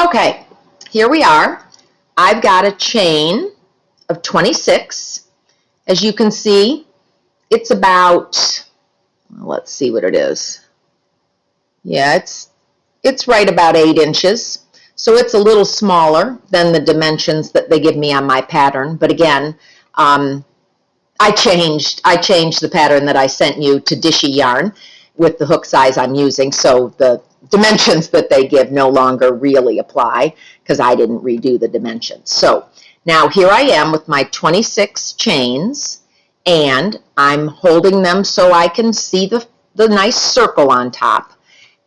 Okay, here we are. I've got a chain of 26. As you can see, it's about, let's see what it is. Yeah, it's right about 8 inches. So it's a little smaller than the dimensions that they give me on my pattern. But again, I changed the pattern that I sent you to Dishy Yarn with the hook size I'm using. So the dimensions that they give no longer really apply because I didn't redo the dimensions. So now here I am with my 26 chains, and I'm holding them so I can see the nice circle on top.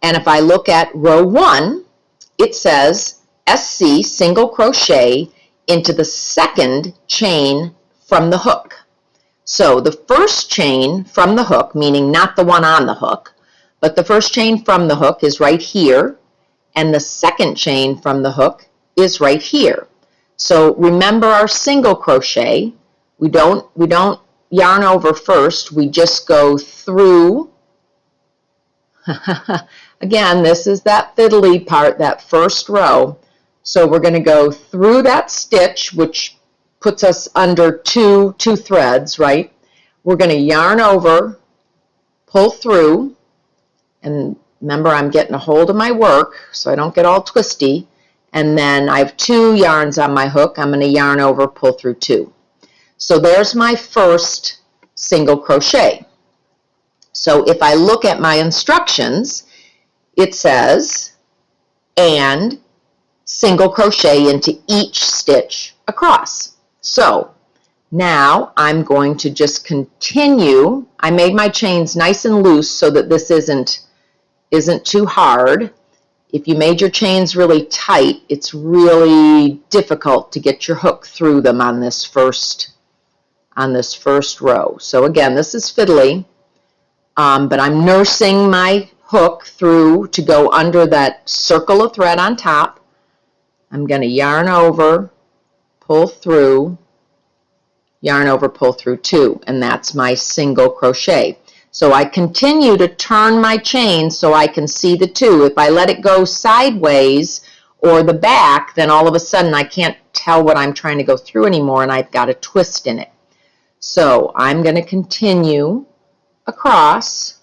And if I look at row 1, it says SC single crochet into the second chain from the hook. So the first chain from the hook, meaning not the one on the hook, but the first chain from the hook is right here, and the second chain from the hook is right here. So remember our single crochet. We don't yarn over first. We just go through. Again, this is that fiddly part, that first row. So we're going to go through that stitch, which puts us under two threads, right? We're going to yarn over, pull through, and remember I'm getting a hold of my work so I don't get all twisty. And then I have 2 yarns on my hook. I'm going to yarn over, pull through 2. So there's my first single crochet. So if I look at my instructions, it says, and single crochet into each stitch across. So now I'm going to just continue. I made my chains nice and loose so that this isn't too hard. If you made your chains really tight, it's really difficult to get your hook through them on this first row. So again, this is fiddly, but I'm nursing my hook through to go under that circle of thread on top. I'm going to yarn over, pull through, yarn over, pull through 2, and that's my single crochet. So I continue to turn my chain so I can see the 2. If I let it go sideways or the back, then all of a sudden I can't tell what I'm trying to go through anymore, and I've got a twist in it. So I'm going to continue across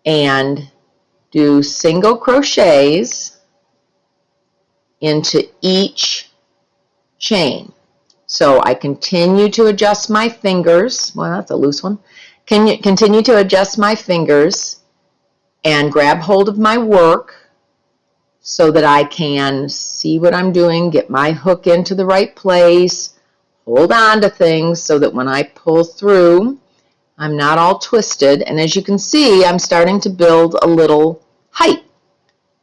and do single crochets into each chain. So I continue to adjust my fingers. Well, that's a loose one. Continue to adjust my fingers and grab hold of my work so that I can see what I'm doing, get my hook into the right place, hold on to things so that when I pull through, I'm not all twisted. And as you can see, I'm starting to build a little height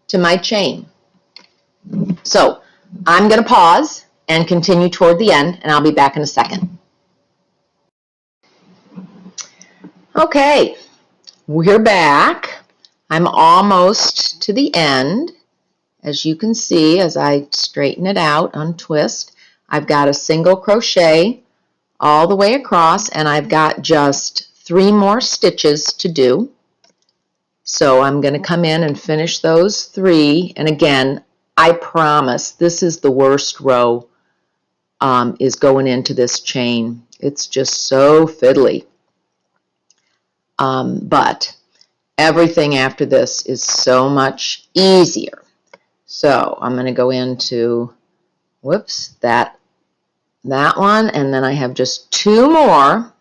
to my chain. So I'm going to pause and continue toward the end, and I'll be back in a second. Okay, we're back. I'm almost to the end. As you can see, as I straighten it out, untwist, I've got a single crochet all the way across, and I've got just 3 more stitches to do. So I'm going to come in and finish those 3, and again, I promise this is the worst row, is going into this chain. It's just so fiddly. But everything after this is so much easier. So I'm going to go into, whoops, that one, and then I have just 2 more,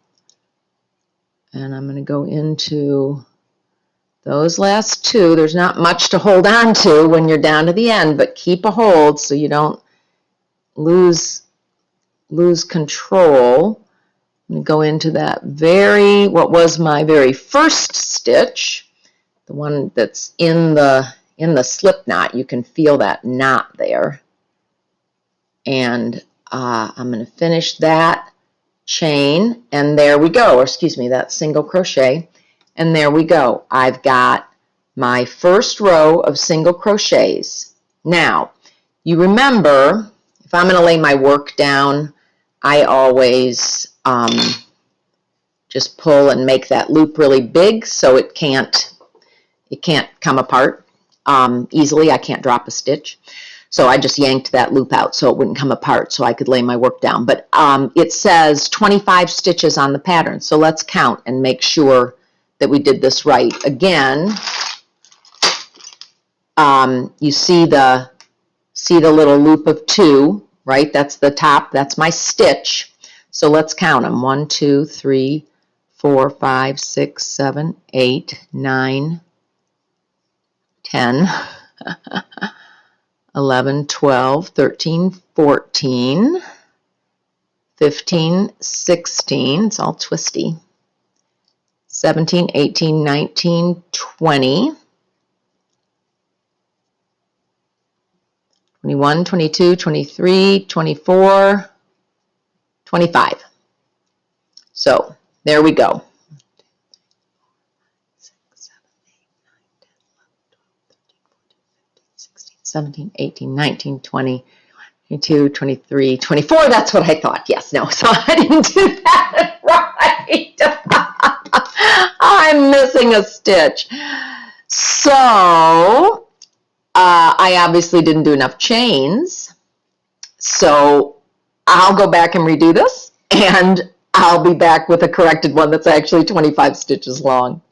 and I'm going to go into those last 2. There's not much to hold on to when you're down to the end, but keep a hold so you don't lose control. I'm going to go into that what was my very first stitch, the one that's in the slip knot. You can feel that knot there. And I'm going to finish that chain, and there we go, or excuse me, that single crochet, and there we go. I've got my first row of single crochets. Now, you remember, if I'm going to lay my work down, I always just pull and make that loop really big so it can't come apart. easily. I can't drop a stitch. So I just yanked that loop out so it wouldn't come apart so I could lay my work down. But it says 25 stitches on the pattern. So let's count and make sure that we did this right. Again, you see the little loop of 2, right? That's the top. That's my stitch. So let's count them. 1, 2, 3, 4, 5, 6, 7, 8, 9, 10, 11, 12, 13, 14, 15, 16. It's all twisty. 17, 18, 19, 20. 21, 22, 23, 24, 25. So there we go. 17, 18, 19, 20, 22, 23, 24. That's what I thought. Yes, no. So I didn't do that right. I'm missing a stitch. So I obviously didn't do enough chains. So I'll go back and redo this, and I'll be back with a corrected one that's actually 25 stitches long.